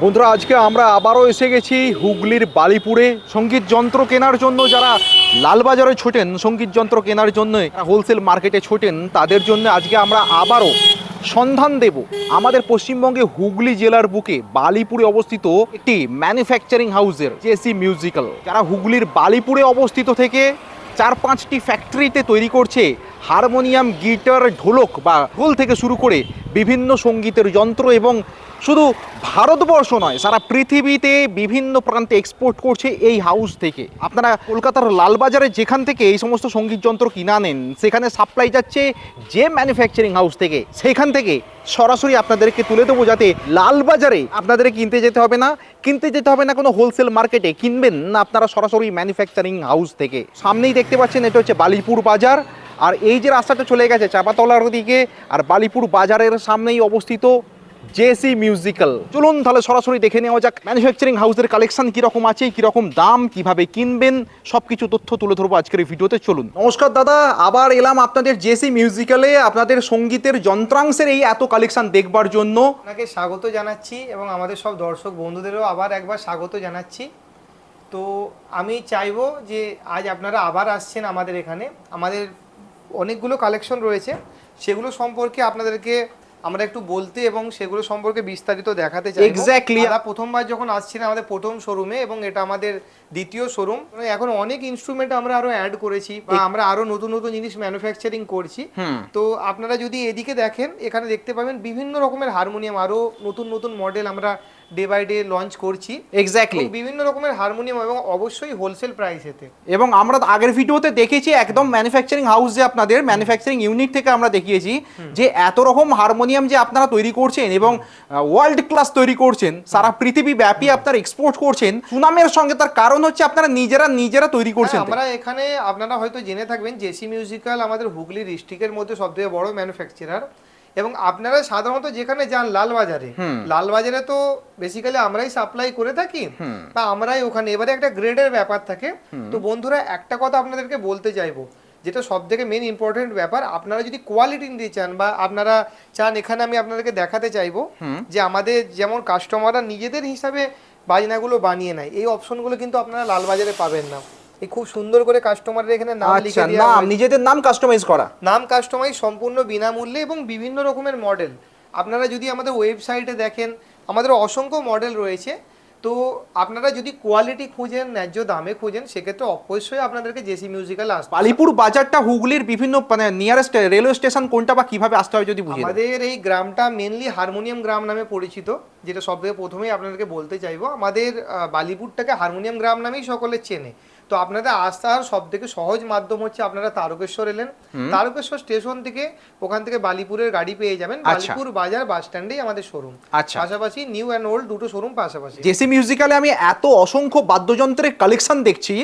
বন্ধুরা, আজকে আমরা আবারও এসে গেছি হুগলির বালিপুরে। সঙ্গীত যন্ত্র কেনার জন্য যারা লালবাজারে ছোটেন, সঙ্গীত যন্ত্র কেনার জন্য হোলসেল মার্কেটে ছোটেন, তাদের জন্য আজকে আমরা আবারও সন্ধান দেব আমাদের পশ্চিমবঙ্গে হুগলি জেলার বুকে বালিপুরে অবস্থিত একটি ম্যানুফ্যাকচারিং হাউসের, জেসি মিউজিক্যাল, যারা হুগলির বালিপুরে অবস্থিত থেকে 4-5টি ফ্যাক্টরিতে তৈরি করছে হারমোনিয়াম, গিটার, ঢোলক বা ঢোল থেকে শুরু করে বিভিন্ন সঙ্গীতের যন্ত্র, এবং শুধু ভারতবর্ষ নয়, সারা পৃথিবীতে বিভিন্ন প্রান্তে এক্সপোর্ট করছে এই হাউস থেকে। আপনারা কলকাতার লালবাজারে যেখান থেকে এই সমস্ত সঙ্গীত যন্ত্র কিনা নেন, সেখানে সাপ্লাই যাচ্ছে যে ম্যানুফ্যাকচারিং হাউস থেকে, সেখান থেকে সরাসরি আপনাদেরকে তুলে দেবো, যাতে লালবাজারে আপনাদের কিনতে যেতে হবে না কোনো হোলসেল মার্কেটে, কিনবেন না আপনারা সরাসরি ম্যানুফ্যাকচারিং হাউস থেকে। সামনেই দেখতে পাচ্ছেন, এটা হচ্ছে বালিপুর বাজার। আর এই যে রাস্তাটা চলে গেছে চাপাতলার দিকে, আর বালিপুর বাজারের সামনেই অবস্থিত জেসি মিউজিক্যাল। চলুন তাহলে সরাসরি দেখে নেওয়া যাক ম্যানুফ্যাকচারিং হাউসের কালেকশন কীরকম আছে, কীরকম দাম, কিভাবে কিনবেন, সব কিছু তথ্য তুলে ধরবো আজকের এই ভিডিওতে। চলুন। নমস্কার দাদা, আবার এলাম আপনাদের জেসি মিউজিক্যালে আপনাদের সঙ্গীতের যন্ত্রাংশের এই এত কালেকশন দেখবার জন্য। আপনাকে স্বাগত জানাচ্ছি এবং আমাদের সব দর্শক বন্ধুদেরও আবার একবার স্বাগত জানাচ্ছি। তো আমি চাইবো যে আজ আপনারা আবার আসছেন আমাদের এখানে। আমাদের অনেকগুলো কালেকশন রয়েছে, সেগুলো সম্পর্কে আপনাদেরকে আমরা একটু বলতে এবং সেগুলো সম্পর্কে বিস্তারিত দেখাতে চাই। এক্স্যাক্টলি। প্রথমবার যখন আসছিলেন আমাদের প্রথম শোরুমে, এবং এটা আমাদের দ্বিতীয় শোরুম। এখন অনেক ইনস্ট্রুমেন্ট আমরা আরো অ্যাড করেছি, বা আমরা আরো নতুন নতুন জিনিস ম্যানুফ্যাকচারিং করছি। তো আপনারা যদি এদিকে দেখেন, এখানে দেখতে পাবেন বিভিন্ন রকমের হারমোনিয়াম, আরো নতুন নতুন মডেল আমরা ডে বাই ডে লঞ্চ করছি। এক্স্যাক্টলি, বিভিন্ন রকমের হারমোনিয়াম, এবং অবশ্যই হোলসেল প্রাইসেতে। এবং আমরা আগের ভিডিওতে দেখেছি একদম ম্যানুফ্যাকচারিং হাউস, যে আপনাদের ম্যানুফ্যাকচারিং ইউনিট থেকে আমরা দেখিয়েছি যে এত রকম হারমোনিয়াম যে আপনারা তৈরি করছেন এবং ওয়ার্ল্ড ক্লাস তৈরি করছেন, সারা পৃথিবী ব্যাপী আপনারা এক্সপোর্ট করছেন সুনামের সঙ্গে। তার কারণ হচ্ছে আপনারা নিজেরা তৈরি করছেন। আমরা এখানে, আপনারা হয়তো জেনে থাকবেন, জেসি মিউজিক্যাল আমাদের হুগলি ডিস্ট্রিক্টের মধ্যে সবথেকে বড় ম্যানুফ্যাকচারার। এবং আপনারা সাধারণত যেখানে যান লালবাজারে তো বেসিক্যালি আমরাই সাপ্লাই করে থাকি, বা আমরাই ওখানে। এবারে একটা গ্রেডের ব্যাপার থাকে। তো বন্ধুরা, একটা কথা আপনাদেরকে বলতে চাইবো, যেটা সব থেকে মেন ইম্পর্টেন্ট ব্যাপার, আপনারা যদি কোয়ালিটি নিতে চান, বা আপনারা চান, এখানে আমি আপনাদেরকে দেখাতে চাইবো যে আমাদের যেমন কাস্টমাররা নিজেদের হিসাবে বাজনাগুলো বানিয়ে নেয়, এই অপশনগুলো কিন্তু আপনারা লালবাজারে পাবেন না। এই খুব সুন্দর করে কাস্টমারের এখানে নাম লিখে দেওয়া হয়, নিজেদের নাম কাস্টমাইজ করা, নাম কাস্টমাইজ সম্পূর্ণ বিনামূল্যে, এবং বিভিন্ন রকমের মডেল। আপনারা যদি আমাদের ওয়েবসাইটে দেখেন, আমাদের অসংখ্য মডেল রয়েছে। তো আপনারা যদি কোয়ালিটি খুঁজেন, ন্যায্য দামে খুঁজেন, সেক্ষেত্রে অবশ্যই আপনাদেরকে জেসি মিউজিক্যাল আসতে। বালিপুর বাজারটা হুগলির বিভিন্ন মানে নিয়ারেস্ট রেলওয়ে স্টেশন কোনটা, বা কিভাবে আসতে হয় যদি বুঝিয়ে দেন। আমাদের এই গ্রামটা মেনলি হারমোনিয়াম গ্রাম নামে পরিচিত, যেটা সবথেকে প্রথমেই আপনাদেরকে বলতে চাইবো। আমাদের বালিপুরটাকে হারমোনিয়াম গ্রাম নামেই সকলে চেনে। তো আপনাদের আসার সব থেকে সহজ মাধ্যম হচ্ছে, আপনারা তারকেশ্বর এলেন, তারকেশ্বর স্টেশন থেকে, ওখান থেকে বালিপুরের গাড়ি পেয়ে যাবেন। বালিপুর বাজার বাস স্ট্যান্ডেই আমাদের শোরুম, পাশাপাশি নিউ অ্যান্ড ওল্ড দুটো শোরুম পাশাপাশি। জেসি মিউজিক্যালে আমি এত অসংখ্য বাদ্যযন্ত্রের কালেকশন দেখছি,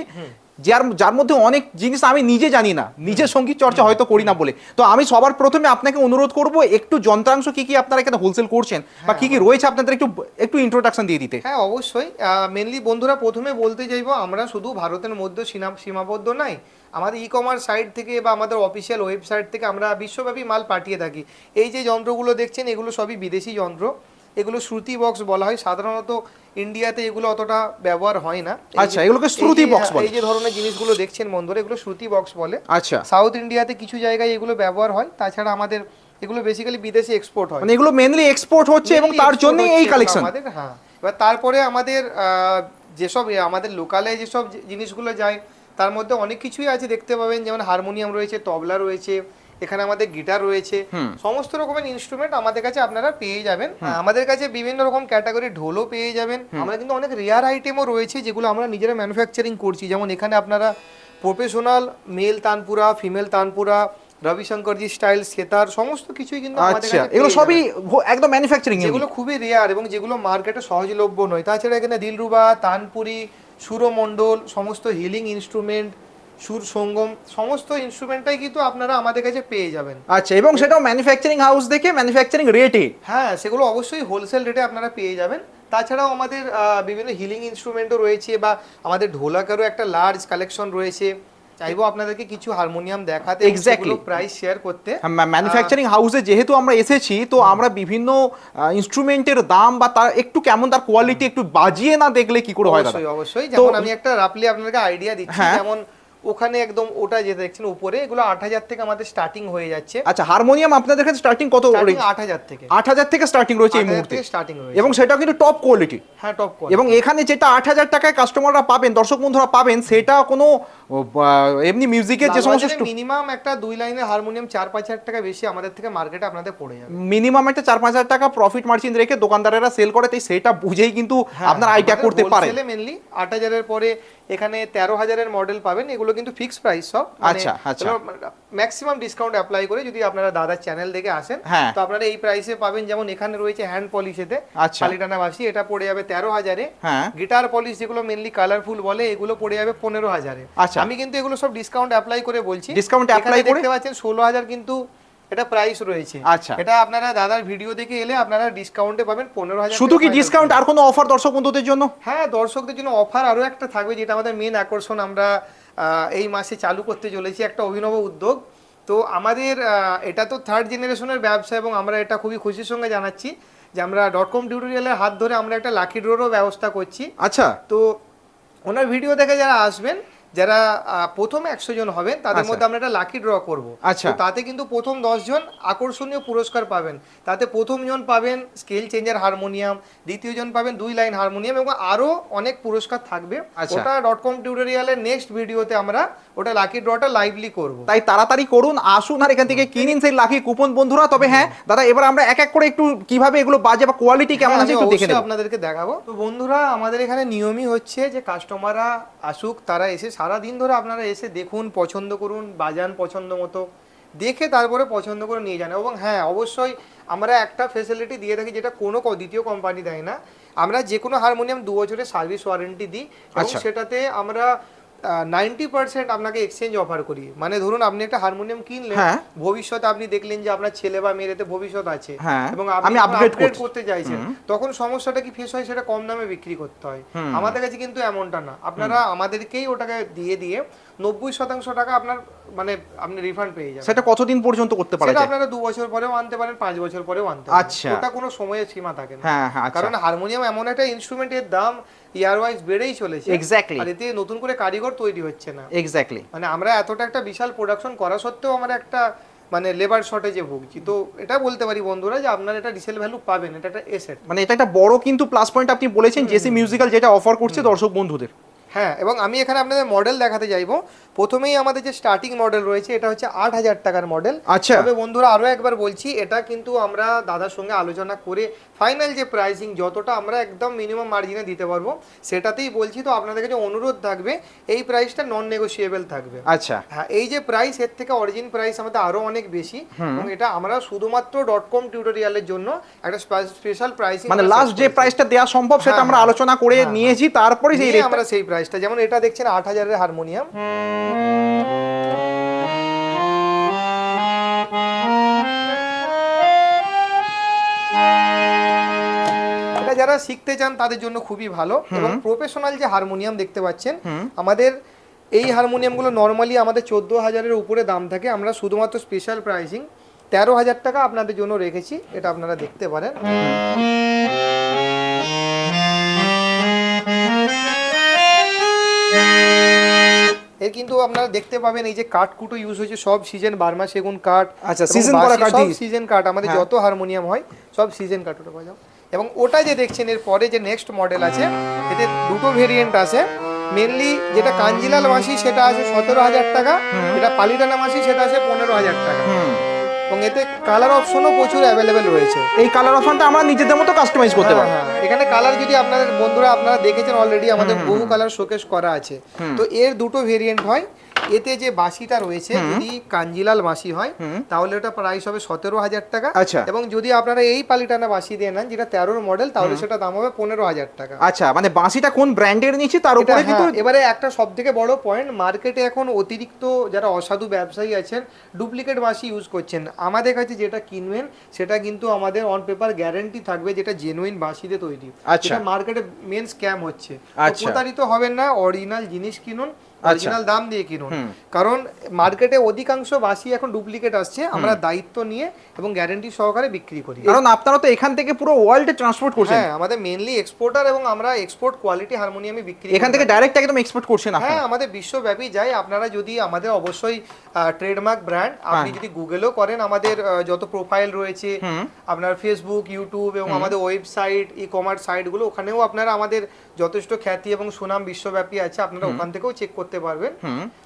যার মধ্যে অনেক জিনিস আমি নিজে জানি না, নিজের সঙ্গীত চর্চা হয়তো করি না বলে। তো আমি সবার প্রথমে আপনাকে অনুরোধ করব, একটু যন্ত্রাংশ কি কি আপনারা এখানে হোলসেল করছেন বা কি কি রয়েছে আপনাদের একটু ইন্ট্রোডাকশন দিয়ে দিতে। হ্যাঁ, অবশ্যই। মেনলি বন্ধুরা, প্রথমে বলতে চাইবো, আমরা শুধু ভারতের মধ্যে সীমাবদ্ধ নাই। আমাদের ই-কমার্স সাইট থেকে বা আমাদের অফিসিয়াল ওয়েবসাইট থেকে আমরা বিশ্বব্যাপী মাল পাঠিয়ে থাকি। এই যে যন্ত্রগুলো দেখছেন, এগুলো সবই বিদেশি যন্ত্র। এগুলো শ্রুতি বক্স বলা হয়। সাধারণত ইন্ডিয়াতে এগুলো অতটা ব্যবহার হয় না। আচ্ছা, এগুলোকে শ্রুতি বক্স বলে। এই যে ধরনের জিনিসগুলো দেখছেন বন্ধুরা, এগুলো শ্রুতি বক্স বলে। আচ্ছা, সাউথ ইন্ডিয়াতে কিছু জায়গায় এগুলো ব্যবহার হয়। তাছাড়া আমাদের এগুলো বেসিক্যালি বিদেশে এক্সপোর্ট হয়, মানে এগুলো মেইনলি এক্সপোর্ট হচ্ছে, এবং তার জন্য এই কালেকশন আমাদের। হ্যাঁ, এবার তারপরে আমাদের যেসব আমাদের লোকালে যেসব জিনিসগুলো যায়, তার মধ্যে অনেক কিছুই আছে, দেখতে পাবেন। যেমন হারমোনিয়াম রয়েছে, তবলা রয়েছে, এখানে আমাদের গিটার রয়েছে, সমস্ত রকমের ইনস্ট্রুমেন্ট আমাদের কাছে আপনারা পেয়ে যাবেন। আমাদের কাছে বিভিন্ন রকম ক্যাটাগরি ঢোলও পেয়ে যাবেন। আমরা কিন্তু অনেক রেয়ার আইটেমও রয়েছে, যেগুলো আমরা নিজেরা ম্যানুফ্যাকচারিং করছি। যেমন এখানে আপনারা প্রফেশনাল মেল তানপুরা, ফিমেল তানপুরা, রবিশঙ্করজি স্টাইল সেতার, সমস্ত কিছুই কিন্তু আমাদের কাছে। এগুলো সবই একদম ম্যানুফ্যাকচারিং, যেগুলো খুবই রেয়ার এবং যেগুলো মার্কেটে সহজলভ্য নয়। তাছাড়া এখানে দিলরুবা, তানপুরি, সুরমণ্ডল, সমস্ত হিলিং ইনস্ট্রুমেন্ট, সুর সঙ্গম, সমস্ত ইনস্ট্রুমেন্টটাই কিন্তু আপনারা আমাদের কাছে পেয়ে যাবেন। আচ্ছা, এবং সেটাও ম্যানুফ্যাকচারিং হাউস দেখে ম্যানুফ্যাকচারিং রেটে। হ্যাঁ, সেগুলো অবশ্যই হোলসেল রেটে আপনারা পেয়ে যাবেন। তাছাড়াও আমাদের বিভিন্ন হিলিং ইনস্ট্রুমেন্টও রয়েছে, বা আমাদের ঢোলকেরও একটা লার্জ কালেকশন রয়েছে। চাইবো আপনাদেরকে কিছু হারমোনিয়াম দেখাতে, Exactly. প্রাইস শেয়ার করতে। ম্যানুফ্যাকচারিং হাউসে যেহেতু আমরা এসেছি, তো আমরা বিভিন্ন ইনস্ট্রুমেন্টের দাম বা তার একটু কেমন তার কোয়ালিটি একটু বাজিয়ে না দেখলে কি করে হয় দাদা? অবশ্যই অবশ্যই, যেমন আমি একটা রাফলি আপনাদেরকে আইডিয়া দিচ্ছি, হ্যাঁ। যেমন ওখানে একদম ওটা যেটা দেখছেন উপরে, এগুলো 8,000 থেকে আমাদের স্টার্টিং হয়ে যাচ্ছে। আচ্ছা, হারমোনিয়াম আপনাদের কাছে স্টার্টিং কত? 8,000 থেকে 8,000 থেকে স্টার্টিং রয়েছে এই মুহূর্তে, স্টার্টিং রয়েছে, এবং সেটাও কিন্তু টপ কোয়ালিটি। হ্যাঁ টপ এবং এখানে যেটা 8,000 টাকায় কাস্টমাররা পাবেন, দর্শক বন্ধুরা পাবেন, সেটা কোনো এমনি মিউজিকের যে সমস্ত মিনিমাম একটা 2 লাইনের হারমোনিয়াম 4-5,000 টাকা বেশি আমাদের থেকে মার্কেটে আপনাদের পড়ে যাবে। মিনিমাম একটা 4-5,000 টাকা প্রফিট মার্জিন রেখে দোকানদারেরা সেল করে, তাই সেটা বুঝেই কিন্তু আপনার আইডিয়া করতে পারেন। মেনলি 8,000 এর পরে এখানে 13,000 এর মডেল পাবেন, এগুলো কিন্তু ফিক্স প্রাইস সব। আচ্ছা আচ্ছা, ম্যাক্সিমাম ডিসকাউন্ট অ্যাপ্লাই করে যদি আপনারা দাদার চ্যানেল দেখে আসেন, তো আপনারা এই প্রাইসে পাবেন। যেমন এখানে রয়েছে হ্যান্ড পলিশেতে পালিটানা বাঁশি, এটা পড়ে যাবে 13,000 এ। গিটার পলিশ যেগুলো মেনলি কালারফুল বলে, এগুলো পড়ে যাবে 15,000 এ। আমি কিন্তু এগুলো সব ডিসকাউন্ট অ্যাপ্লাই করে বলছি। ডিসকাউন্ট অ্যাপ্লাই করে দেখতে পাচ্ছেন 16,000 কিন্তু এটা প্রাইস রয়েছে। আচ্ছা, এটা আপনারা দাদার ভিডিও দেখে এলে আপনারা ডিসকাউন্টে পাবেন 15,000। শুধু কি ডিসকাউন্ট, আর কোনো অফার দর্শক বন্ধুদের জন্য? হ্যাঁ, দর্শকদের জন্য অফার আরো একটা থাকবে, যেটা আমাদের মেন আকর্ষণ। আমরা এই মাসে চালু করতে চলেছি একটা অভিনব উদ্যোগ। তো আমাদের এটা তো 3rd জেনারেশনের ব্যবসা, এবং আমরা এটা খুবই খুশির সঙ্গে জানাচ্ছি যে আমরা .com টিউটোরিয়ালের হাত ধরে আমরা একটা লাকি ড্রোরও ব্যবস্থা করছি। আচ্ছা, তো ওনার ভিডিও দেখে যারা আসবেন, যারা প্রথম 100 জন হবেন, তাদের মধ্যে আমরা একটা লাকি ড্র করব। আচ্ছা, তাতে কিন্তু প্রথম 10 জন আকর্ষণীয় পুরস্কার পাবেন। তাতে প্রথম জন পাবেন স্কেল চেঞ্জার হারমোনিয়াম, দ্বিতীয় জন পাবেন 2 লাইন হারমোনিয়াম, এবং আরো অনেক পুরস্কার থাকবে। ওটা .com টিউটোরিয়ালের নেক্সট ভিডিওতে আমরা ওটা লাকি ড্রটা লাইভলি করব। তাই তাড়াতাড়ি করুন, আসুন আর এখান থেকে কিনুন সেই লাকি কুপন বন্ধুরা। তবে হ্যাঁ দাদা, এবার আমরা এক এক করে একটু কিভাবে এগুলো বাজে বা কোয়ালিটি কেমন আছে একটু দেখে নেব, আপনাদেরকে দেখাবো। তো বন্ধুরা, আমাদের এখানে নিয়মই হচ্ছে যে কাস্টমাররা আসুক, তারা এসে সারা দিন ধরে আপনারা এসে দেখুন, পছন্দ করুন, বাজান পছন্দ মতো দেখে তারপরে পছন্দ করে নিয়ে যান। এবং হ্যাঁ, অবশ্যই আমরা একটা ফেসিলিটি দিয়ে থাকি যেটা কোনো দ্বিতীয় কোম্পানি দেয় না। আমরা যে কোনো হারমোনিয়াম 2 বছরের সার্ভিস ওয়ারেন্টি দিই, এবং সেটাতে আমরা 90% আপনাকে এক্সচেঞ্জ অফার করি। মানে ধরুন আপনি একটা হারমোনিয়াম কিনলেন, ভবিষ্যতে আপনি দেখলেন যে আপনার ছেলে বা মেয়েতে ভবিষ্যৎ আছে, এবং আপনি আপগ্রেড করতে চাইছেন, তখন সমস্যাটা কি ফেস হয়, সেটা কম দামে বিক্রি করতে হয়। আমাদের কাছে কিন্তু এমনটা না, আপনারা আমাদেরকেই ওটাকে দিয়ে 90% টাকা আপনার মানে আপনি রিফান্ড পেয়ে যাবেন। সেটা কতদিন পর্যন্ত করতে পারেন? সেটা আপনারা 2 বছর পরেও আনতে পারেন, 5 বছর পরেও আনতে পারেন। আচ্ছা, ওটা কোনো সময়ের সীমা থাকে না। হ্যাঁ, কারণ হারমোনিয়াম এমন একটা ইনস্ট্রুমেন্টের দাম ইয়ার ওয়াইজ বেড়েই চলেছে। এক্স্যাক্টলি, আর এতে নতুন করে কারিগর তৈরি হচ্ছে না। এক্স্যাক্টলি, মানে আমরা এতটা একটা বিশাল প্রোডাকশন করা সত্ত্বেও আমরা একটা মানে লেবার শর্টেজে ভুগছি। তো এটা বলতে পারি বন্ধুরা যে আপনারা এটা রিসেল ভ্যালু পাবেন, এটা একটা এসেট। মানে এটা একটা বড় কিন্তু প্লাস পয়েন্ট আপনি বলেছেন জেসি মিউজিক্যাল যেটা অফার করছে দর্শক বন্ধুদের। হ্যাঁ, এবং আমি এখানে আপনাদের মডেল দেখাতে যাইবো। প্রথমেই আমাদের যে স্টার্টিং মডেল রয়েছে, এটা হচ্ছে 8,000 টাকার মডেল। আচ্ছা, তবে বন্ধুরা আরো একবার বলছি, এটা কিন্তু আমরা দাদার সঙ্গে আলোচনা করে ফাইনাল যে প্রাইসিং যতটা আমরা একদম মিনিমাম মার্জিনে দিতে পারবো সেটাতেই বলছি। তো আপনাদের কাছে অনুরোধ থাকবে, এই প্রাইসটা নন নেগোশিয়েবল থাকবে। আচ্ছা, হ্যাঁ, এই যে প্রাইস, এর থেকে অরিজিন প্রাইস আমাদের আরো অনেক বেশি, এবং এটা আমরা শুধুমাত্র .com টিউটোরিয়ালের জন্য একটা স্পেশাল প্রাইসিং, মানে লাস্ট যে প্রাইসটা দেওয়া সম্ভব সেটা আমরা আলোচনা করে নিয়েছি, তারপরে আমরা সেই প্রাইসটা, যেমন এটা দেখছেন 8,000 এর হারমোনিয়াম। এটা যারা শিখতে চান তাদের জন্য খুবই ভালো। এবং প্রফেশনাল যে হারমোনিয়াম দেখতে পাচ্ছেন, আমাদের এই হারমোনিয়ামগুলো নর্মালি আমাদের 14,000-এর উপরে দাম থাকে। আমরা শুধুমাত্র স্পেশাল প্রাইসিং 13,000 টাকা আপনাদের জন্য রেখেছি, এটা আপনারা দেখতে পারেন। এর কিন্তু আপনারা দেখতে পাবেন এই যে কাঠকুটো ইউজ হয়েছে, সব সিজন বার্মা সেগুন কাঠ। আচ্ছা, সিজন করা কাঠ, সব সিজন কাঠ। আমাদের যত হারমোনিয়াম হয় সব সিজন কাঠ। ওটা বাজাও। এবং ওটা যে দেখছেন এর পরে যে নেক্সট মডেল আছে, এতে দুটো ভেরিয়েন্ট আছে। মেনলি যেটা কাঞ্জিলাল বাঁশি সেটা আছে 17,000 টাকা, যেটা পালিটানা বাঁশি সেটা আছে 15,000 টাকা। এবং এতে কালার অপশনও প্রচুর অ্যাভেলেবেল রয়েছে। এই কালার অপশনটা আমরা নিজেদের মতো কাস্টমাইজ করতে পারি। এখানে কালার যদি আপনাদের বন্ধুরা আপনারা দেখেছেন অলরেডি, আমাদের বহু কালার শোকেস করা আছে। তো এর দুটো ভেরিয়েন্ট হয়। এতে যে বাঁশিটা রয়েছে, যদি কাঞ্জিলাল বাঁশি হয় তাহলে ওটা প্রাইস হবে 17,000 টাকা। এবং যদি আপনারা এই পালিটানা বাঁশি দিয়ে নেন যেটা 13 মডেল, তাহলে সেটা দাম হবে 15,000 টাকা। আচ্ছা, মানে বাঁশিটা কোন ব্র্যান্ডের নিচ্ছে তার উপরে কিন্তু। এবারে একটা সবথেকে বড় পয়েন্ট, মার্কেটে এখন অতিরিক্ত যারা অসাধু ব্যবসায়ী আছেন ডুপ্লিকেট বাঁশি ইউজ করছেন। আমাদের কাছে যেটা কিনবেন সেটা কিন্তু আমাদের অন পেপার গ্যারান্টি থাকবে, যেটা জেনুইন বাঁশিতে তৈরি। যেটা মার্কেটে মেন স্ক্যাম হচ্ছে, প্রতারিত হবেন না, অরিজিনাল জিনিস কিনুন। অরিজিনাল দাম দিয়ে কিনুন, কারণ মার্কেটে অধিকাংশ বাঁশি এখন ডুপ্লিকেট আসছে, আমরা দায়িত্ব নিয়ে এবং গ্যারান্টি সহকারে বিক্রি করি। কারণ আপনারা তো এখান থেকে পুরো ওয়ার্ল্ডে ট্রান্সপোর্ট করছেন। হ্যাঁ, আমাদের মেইনলি এক্সপোর্টার এবং আমরা এক্সপোর্ট কোয়ালিটি হারমোনিয়ামই বিক্রি এখান থেকে ডাইরেক্ট একদম এক্সপোর্ট করছেন আপনারা? হ্যাঁ, আমাদের বিশ্বব্যাপী যায়। আপনারা যদি আমাদের অবশ্যই ট্রেডমার্ক ব্র্যান্ড, আপনি যদি গুগলও করেন আমাদের যত প্রোফাইল রয়েছে আপনার ফেসবুক, ইউটিউব এবং আমাদের ওয়েবসাইট, ই কমার্স সাইটগুলো, ওখানেও আপনারা আমাদের যথেষ্ট খ্যাতি এবং সুনাম বিশ্বব্যাপী আছে, আপনারা ওখান থেকেও চেক করতে পারবেন।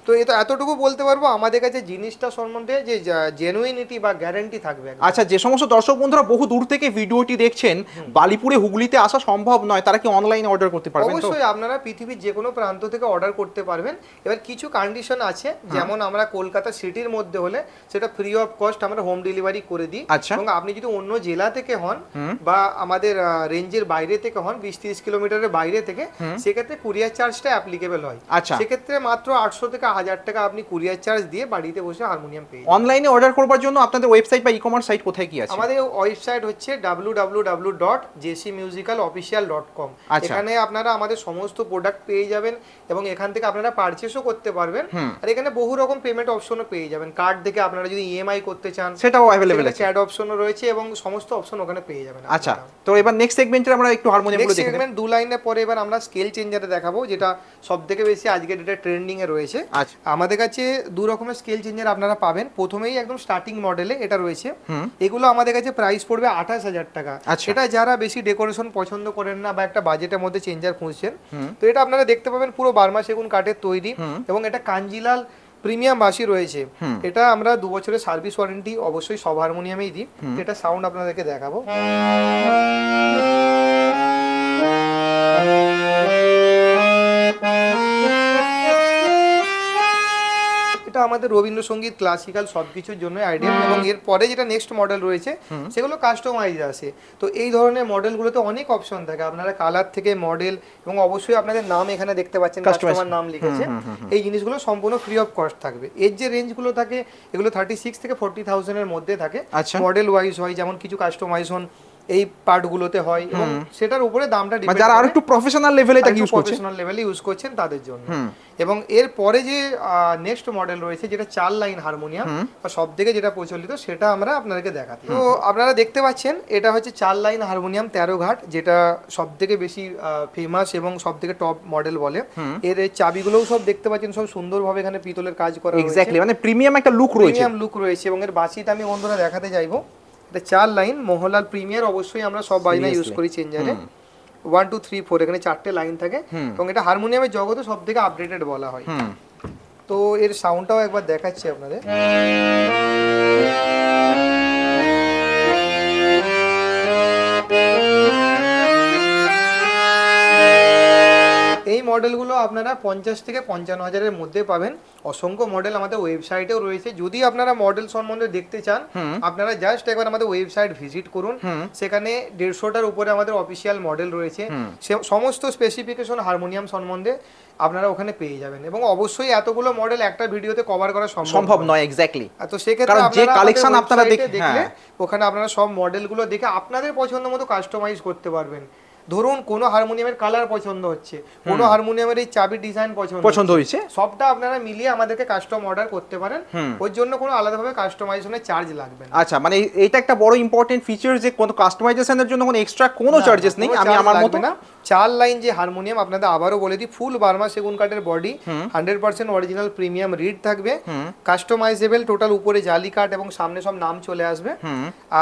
তো এতটুকু বলতে পারবো আমাদের কাছে জিনিসটা সম্বন্ধে যে জেনুইনিটি বা গ্যারান্টি থাকবে। আচ্ছা, যে সমস্ত দর্শক বন্ধুরা বহু দূর থেকে ভিডিওটি দেখছেন, বালিপুরে হুগলিতে আসা সম্ভব নয়, তারা কি অনলাইনে অর্ডার করতে পারবেন? অবশ্যই আপনারা পৃথিবীর যে কোনো প্রান্ত থেকে অর্ডার করতে পারবেন। এবার কিছু কন্ডিশন আছে, যেমন আমরা কলকাতা সিটির মধ্যে হলে সেটা ফ্রি অফ কস্ট আমরা হোম ডেলিভারি করে দিই। এবং আপনি যদি অন্য জেলা থেকে হন বা আমাদের রেঞ্জের বাইরে থেকে হন, 20-30 কিলোমিটারের বাইরে থেকে, সেক্ষেত্রে কুরিয়ার চার্জটা অ্যাপ্লিকেবল হয়। সেক্ষেত্রে মাত্র 800 থেকে 1000 টাকা আপনি কুরিয়ার চার্জ দিয়ে বাড়িতে বসে হারমোনিয়াম পেয়ে যাবেন। অনলাইনে অর্ডার করবার জন্য আপনাদের ওয়েবসাইট বা ই-কমার্স সাইট কোথায় কি আছে? আমাদের ওয়েবসাইট হচ্ছে www.jcmusical.official.com। এখানে আপনারা আমাদের সমস্ত প্রোডাক্ট পেয়ে যাবেন এবং এখান থেকে আপনারা পারচেজও করতে পারবেন। আর এখানে বহু রকম পেমেন্ট অপশনও পেয়ে যাবেন। কার্ড থেকে আপনারা যদি ইএমআই করতে চান সেটাও अवेलेबल আছে, চ্যাট অপশনও রয়েছে এবং সমস্ত অপশন ওখানে পেয়ে যাবেন। আচ্ছা, তো এবার নেক্সট সেগমেন্টে আমরা একটু হারমোনিয়ামগুলো দেখব। সেগমেন্ট 2 লাইনের পরে এবার আমরা স্কেল চেঞ্জারে দেখাবো, যেটা সবথেকে বেশি আজকের ডেটে ট্রেন্ডিং এ রয়েছে। আমাদের কাছে দু রকমের স্কেল চেঞ্জার আপনারা পাবেন। প্রথমেই একদম স্টার্টিং মডেলে এটা রয়েছে, এগুলো আমাদের কাছে প্রাইস পড়বে 28000 টাকা। এটা যারা বেশি ডেকোরেশন পছন্দ করেন না বা একটা বাজেটের মধ্যে চেঞ্জার খুঁজছেন, তো এটা আপনারা দেখতে পাবেন পুরো বার্মা সেগুন কাঠের তৈরি এবং এটা কাঞ্জিলাল প্রিমিয়াম বাঁশি রয়েছে। এটা আমরা 2 বছরের সার্ভিস ওয়ারেন্টি অবশ্যই সব হারমোনিয়ামেই দিই। এটা সাউন্ড আপনাদেরকে দেখাবো। এটা আমাদের রবীন্দ্রসঙ্গীত, ক্লাসিক্যাল সবকিছুর জন্য আইডিয়াল। এবং এর পরে যেটা নেক্সট মডেল রয়েছে সেগুলো কাস্টমাইজ আছে। তো এই ধরনের মডেলগুলোতে অনেক অপশন থাকে, আপনারা কালার থেকে মডেল এবং অবশ্যই আপনাদের নাম এখানে দেখতে পাচ্ছেন, কাস্টমার নাম লিখেছে। এই জিনিসগুলো সম্পূর্ণ ফ্রি অফ কস্ট থাকবে। এর যে রেঞ্জগুলো থাকে এগুলো 36 থেকে 40,000 এর মধ্যে থাকে। মডেল ওয়াইজ হয়, যেমন কিছু কাস্টমাইজেশন এই পার্টগুলোতে হয় এবং সেটার উপরে দামটা ডিপেন্ড করে। যারা আরেকটু প্রফেশনাল লেভেলে এটা ইউজ করছেন, প্রফেশনাল লেভেলে ইউজ করছেন তাদের জন্য। এবং এর পরে যে নেক্সট মডেল রয়েছে যেটা 4 লাইন হারমোনিয়াম বা সবথেকে যেটা প্রচলিত, সেটা আমরা আপনাদেরকে দেখাচ্ছি। তো আপনারা দেখতে পাচ্ছেন এটা হচ্ছে 4 লাইন হারমোনিয়াম 13 ঘাট, যেটা সবথেকে বেশি ফেমাস এবং সবথেকে টপ মডেল বলে। এর চাবিগুলোও সব দেখতে পাচ্ছেন, সব সুন্দরভাবে এখানে পিতলের কাজ করা রয়েছে। এক্স্যাক্টলি, মানে প্রিমিয়াম একটা লুক রয়েছে, প্রিমিয়াম লুক রয়েছে। এবং এর বাঁশিটা আমি বন্ধুরা দেখাতে চাইবো। এটা 4 লাইন মোহনলাল প্রিমিয়ার, অবশ্যই আমরা সব বাজনা ইউজ করি চেঞ্জারে। 1 2 3 4 এখানে 4টে লাইন থাকে এবং এটা হারমোনিয়ামের জগতে সবথেকে আপডেটেড বলা হয়। তো এর সাউন্ডটাও একবার দেখাচ্ছি আপনাদের। এই মডেলগুলো আপনারা 50 থেকে 55,000 এর মধ্যে পাবেন। অসংখ্য মডেল আমাদের ওয়েবসাইটেও রয়েছে। যদি আপনারা মডেল সম্বন্ধে দেখতে চান, আপনারা জাস্ট একবার আমাদের ওয়েবসাইট ভিজিট করুন। সেখানে 150টার উপরে আমাদের অফিসিয়াল মডেল রয়েছে। সমস্ত স্পেসিফিকেশন হারমোনিয়াম সম্বন্ধে আপনারা ওখানে পেয়ে যাবেন। এবং অবশ্যই এতগুলো মডেল একটা ভিডিওতে কভার করা সম্ভব নয়। এক্স্যাক্টলি। তো সেক্ষেত্রে যে কালেকশন আপনারা দেখলে ওখানে আপনারা সব মডেলগুলো দেখে আপনাদের পছন্দ মতো কাস্টমাইজ করতে পারবেন। ধরুন কোনো হারমোনিয়ামের কালার পছন্দ হচ্ছে, কোনো হারমোনিয়ামের এই চাবির ডিজাইন পছন্দ হয়েছে, সবটা আপনারা মিলিয়ে আমাদেরকে কাস্টম অর্ডার করতে পারেন। ওর জন্য কোনো আলাদাভাবে কাস্টমাইজেশনের চার্জ লাগবে না। আচ্ছা, মানে এইটা একটা বড় ইম্পর্টেন্ট ফিচার যে কোনো কাস্টমাইজেশনের জন্য কোনো এক্সট্রা কোনো চার্জেস নেই। আমি আমার মতো না। 4 লাইন যে হারমোনিয়াম আপনাদের আবারও বলে দিই, ফুল বার্মা সেগুন কাঠের বডি, 100% অরিজিনাল প্রিমিয়াম রিড থাকবে, কাস্টমাইজেবল, টোটাল উপরে জালি কাঠ এবং সামনে সব নাম চলে আসবে।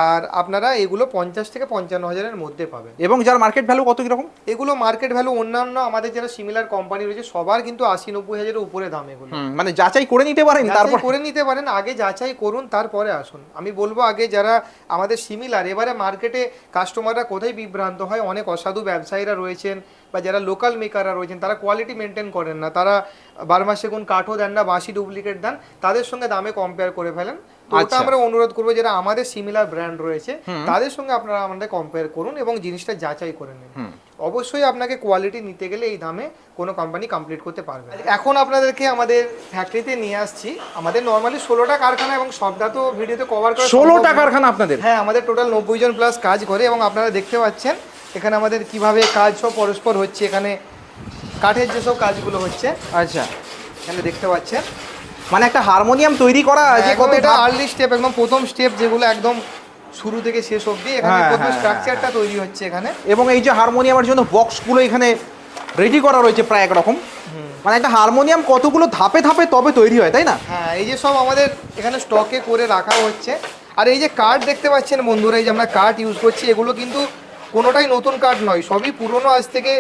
আর আপনারা এগুলো 50 থেকে 55,000 এর মধ্যে পাবেন। এবং যার মার্কেট ভ্যালু কত কিরকম? এগুলো মার্কেট ভ্যালু অন্যান্য আমাদের যারা সিমিলার কোম্পানি রয়েছে সবার কিন্তু 80-90 হাজারের উপরে দাম। এগুলো মানে যাচাই করে নিতে পারেন, তারপর করে নিতে পারেন। আগে যাচাই করুন, তারপরে আসুন। আমি বলবো আগে যারা আমাদের সিমিলার, এবারে মার্কেটে কাস্টমাররা কোথায় বিভ্রান্ত হয়, অনেক অসাধু ব্যবসায়ীরা রয়েছেন বা যারা লোকাল মেকাররা রয়েছেন, তারা কোয়ালিটি মেনটেন করেন না, তারা বার্মা সেগুন কাঠও দেন না, বাঁশি ডুপ্লিকেট দেন, তাদের সঙ্গে দামে কম্পেয়ার করে ফেলেন। তো ওটা আমরা অনুরোধ করবো যারা আমাদের সিমিলার ব্র্যান্ড রয়েছে তাদের সঙ্গে আপনারা আমাদের কম্পেয়ার করুন এবং জিনিসটা যাচাই করে নিন। অবশ্যই আপনাকে কোয়ালিটি নিতে গেলে এই দামে কোনো কোম্পানি কমপ্লিট করতে পারবে না। এখন আপনাদেরকে আমাদের ফ্যাক্টরিতে নিয়ে আসছি। আমাদের নরমালি 16টা কারখানা এবং সবটা তো ভিডিওতে কভার করা 16টা কারখানা আপনাদের? হ্যাঁ, আমাদের টোটাল 90 জন প্লাস কাজ করে এবং আপনারা দেখতে পাচ্ছেন এখানে আমাদের কিভাবে কাজ সব পরস্পর হচ্ছে। এখানে কাঠের যেসব কাজগুলো হচ্ছে, আচ্ছা, এখানে দেখতে পাচ্ছেন মানে একটা হারমোনিয়াম তৈরি করা যে একদম কত এটা ধাপ। আর্লি স্টেপ, একদম প্রথম স্টেপ যেগুলো একদম শুরু থেকে শেষ অবধি এখানে হ্যাঁ, প্রথম হ্যাঁ, স্ট্রাকচারটা তৈরি হচ্ছে এখানে। এবং এই যে হারমোনিয়ামের জন্য বক্সগুলো এখানে রেডি করা রয়েছে প্রায় একরকম। মানে একটা হারমোনিয়াম কতগুলো ধাপে ধাপে তবে তৈরি হয়, তাই না? হ্যাঁ, এই যে সব আমাদের এখানে স্টকে করে রাখা হচ্ছে। আর এই যে কার্ড দেখতে পাচ্ছেন বন্ধুরা, এই যে আমরা কার্ড ইউজ করছি, এগুলো কিন্তু কোনোটাই নতুন কার্ড নয়, সবই পুরনো, আজ থেকে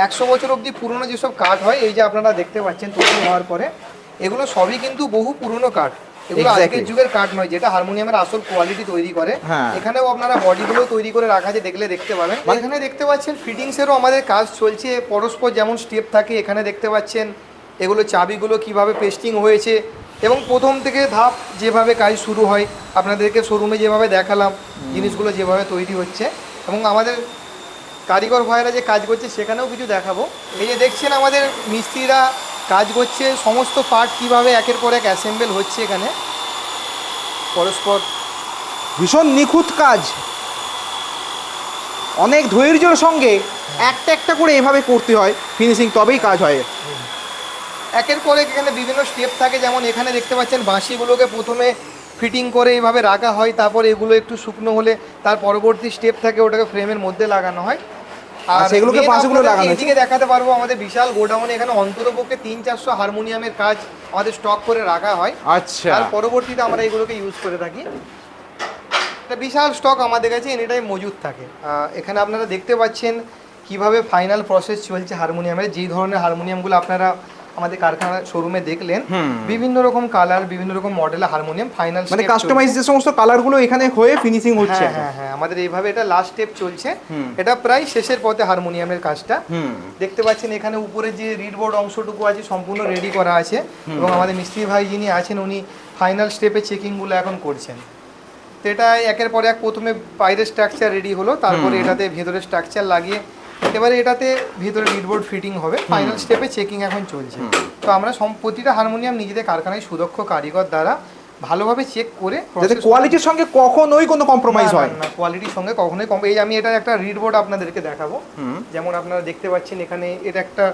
100 বছর অবধি পুরনো যেসব কার্ড হয়, এই যে আপনারা দেখতে পাচ্ছেন তৈরি হওয়ার পরে, এগুলো সবই কিন্তু বহু পুরনো কার্ড। এগুলো Exactly. আজকের যুগের কার্ড নয়, যেটা হারমোনিয়ামের আসল কোয়ালিটি তৈরি করে। হ্যাঁ। এখানেও আপনারা বডিগুলো তৈরি করে রাখা আছে, দেখলে দেখতে পাবেন। এখানে দেখতে পাচ্ছেন ফিটিংসেরও আমাদের কাজ চলছে, পরস্পর যেমন স্টেপ থাকে এখানে দেখতে পাচ্ছেন এগুলো চাবিগুলো কিভাবে পেস্টিং হয়েছে, এবং প্রথম থেকে ধাপ যেভাবে কাজ শুরু হয় আপনাদেরকে শোরুমে যেভাবে দেখালাম, জিনিসগুলো যেভাবে তৈরি হচ্ছে, এবং আমাদের কারিগর ভাইয়েরা যে কাজ করছে সেখানেও কিছু দেখাবো। এই যে দেখছেন আমাদের মিস্ত্রিরা কাজ করছে, সমস্ত পার্ট কিভাবে একের পর এক অ্যাসেম্বল হচ্ছে এখানে পরস্পর। ভীষণ নিখুঁত কাজ, অনেক ধৈর্যের সঙ্গে একটা একটা করে এভাবে করতে হয় ফিনিশিং, তবেই কাজ হয়। একের পর এক এখানে বিভিন্ন স্টেপ থাকে, যেমন এখানে দেখতে পাচ্ছেন বাঁশিগুলোকে প্রথমে ফিটিং করে এইভাবে রাখা হয়, তারপর এগুলো একটু শুকনো হলে তার পরবর্তী স্টেপ থাকে, ওটাকে ফ্রেমের মধ্যে লাগানো হয়। আর সেগুলোকে main বাঁশিগুলো আপনাদেরকে লাগানো এদিকে দেখাতে পারবো আমাদের বিশাল গোডাউনে, এখানে অন্ততপক্ষে 300-400 হারমোনিয়ামের কাজ আমাদের স্টক করে রাখা হয়। আচ্ছা, আর পরবর্তীতে আমরা এগুলোকে ইউজ করে থাকি। একটা বিশাল স্টক আমাদের কাছে এনি টাইম মজুদ থাকে। এখানে আপনারা দেখতে পাচ্ছেন কিভাবে ফাইনাল প্রসেস চলছে হারমোনিয়ামের। যেই ধরনের হারমোনিয়ামগুলো আপনারা আমাদের কারখানা শোরুমে দেখলেন, বিভিন্ন রকম কালার, বিভিন্ন রকম মডেলের হারমোনিয়াম ফাইনাল মানে কাস্টমাইজ যে সমস্ত কালারগুলো এখানে হয়ে ফিনিশিং হচ্ছে। হ্যাঁ হ্যাঁ হ্যাঁ, আমাদের এইভাবে এটা লাস্ট স্টেপ চলছে, এটা প্রায় শেষের পথে হারমোনিয়ামের কাজটা। দেখতে পাচ্ছেন এখানে উপরে যে রিড বোর্ড অংশটুকু আছে সম্পূর্ণ রেডি করা আছে, এবং আমাদের মিস্ত্রি ভাই যিনি আছেন উনি ফাইনাল স্টেপে চেকিংগুলো এখন করছেন। তো এটা একের পর এক প্রথমে বাইরের স্ট্রাকচার রেডি হলো, তারপরে এটাতে ভেতরে স্ট্রাকচার লাগিয়ে এবারে এটাতে ভিতরে লিডবোর্ড ফিটিং হবে, ফাইনাল স্টেপে চেকিং এখন চলছে। তো আমরা প্রতিটা হারমোনিয়াম নিজেদের কারখানায় সুদক্ষ কারিগর দ্বারা ভালোভাবে চেক করে, যাতে কোয়ালিটির সঙ্গে কখনোই কোনো কম্প্রোমাইজ হয় না, কোয়ালিটির সঙ্গে কখনোই কম। এই আমি এটা একটা রিড বোর্ড আপনাদেরকে দেখাবো, যেমন আপনারা দেখতে পাচ্ছেন এখানে এটা একটা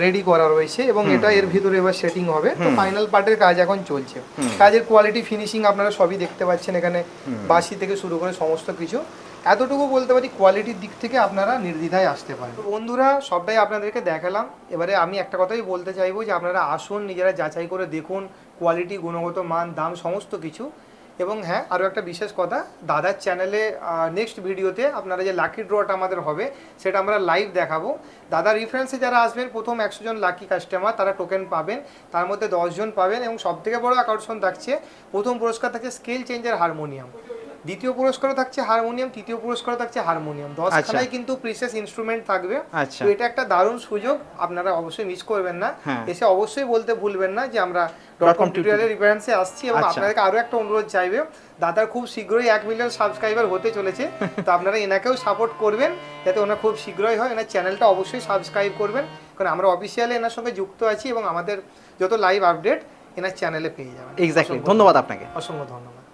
রেডি করা রয়েছে, এবং এটা এর ভিতরে এবার সেটিং হবে। তো ফাইনাল পার্টের কাজ এখন চলছে, কাজের কোয়ালিটি ফিনিশিং আপনারা সবই দেখতে পাচ্ছেন এখানে, বাঁশি থেকে শুরু করে সমস্ত কিছু। এতটুকু বলতে পারি কোয়ালিটির দিক থেকে আপনারা নির্দ্বিধায় আসতে পারেন। বন্ধুরা সবটাই আপনাদেরকে দেখালাম, এবারে আমি একটা কথাই বলতে চাইবো যে আপনারা আসুন, নিজেরা যাচাই করে দেখুন কোয়ালিটি, গুণগত মান, দাম সমস্ত কিছু। এবং হ্যাঁ, আরও একটা বিশেষ কথা, দাদার চ্যানেলে নেক্সট ভিডিওতে আপনারা যে লাকি ড্রটা আমাদের হবে সেটা আমরা লাইভ দেখাবো। দাদার রেফারেন্সে যারা আসবেন প্রথম 100 জন লাকি কাস্টমার তারা টোকেন পাবেন, তার মধ্যে 10 জন পাবেন, এবং সবথেকে বড় আকর্ষণ থাকছে, প্রথম পুরস্কার থাকছে স্কেল চেঞ্জার হারমোনিয়াম, দ্বিতীয় পুরস্কারও থাকছে হারমোনিয়াম, তৃতীয় পুরস্কারও থাকছে হারমোনিয়াম। 10 খানায় কিন্তু প্রিসিয়াস ইনস্ট্রুমেন্ট থাকবে। তো এটা একটা দারুণ সুযোগ, আপনারা অবশ্যই মিস করবেন না। এসে অবশ্যই বলতে ভুলবেন না যে আমরা .com টিউটোরিয়ালের রেফারেন্সে আসছি। এবং আপনাদেরকে আরও একটা অনুরোধ চাইবে, দাদার খুব শীঘ্রই 1 মিলিয়ন সাবস্ক্রাইবার হতে চলেছে, তো আপনারা এনাকেও সাপোর্ট করবেন যাতে ওনার খুব শীঘ্রই হয়। এনার চ্যানেলটা অবশ্যই সাবস্ক্রাইব করবেন, কারণ আমরা অফিসিয়ালি এনার সঙ্গে যুক্ত আছি, এবং আমাদের যত লাইভ আপডেট এনার চ্যানেলে পেয়ে যাবেন। এক্স্যাক্টলি, ধন্যবাদ আপনাকে, অসংখ্য ধন্যবাদ।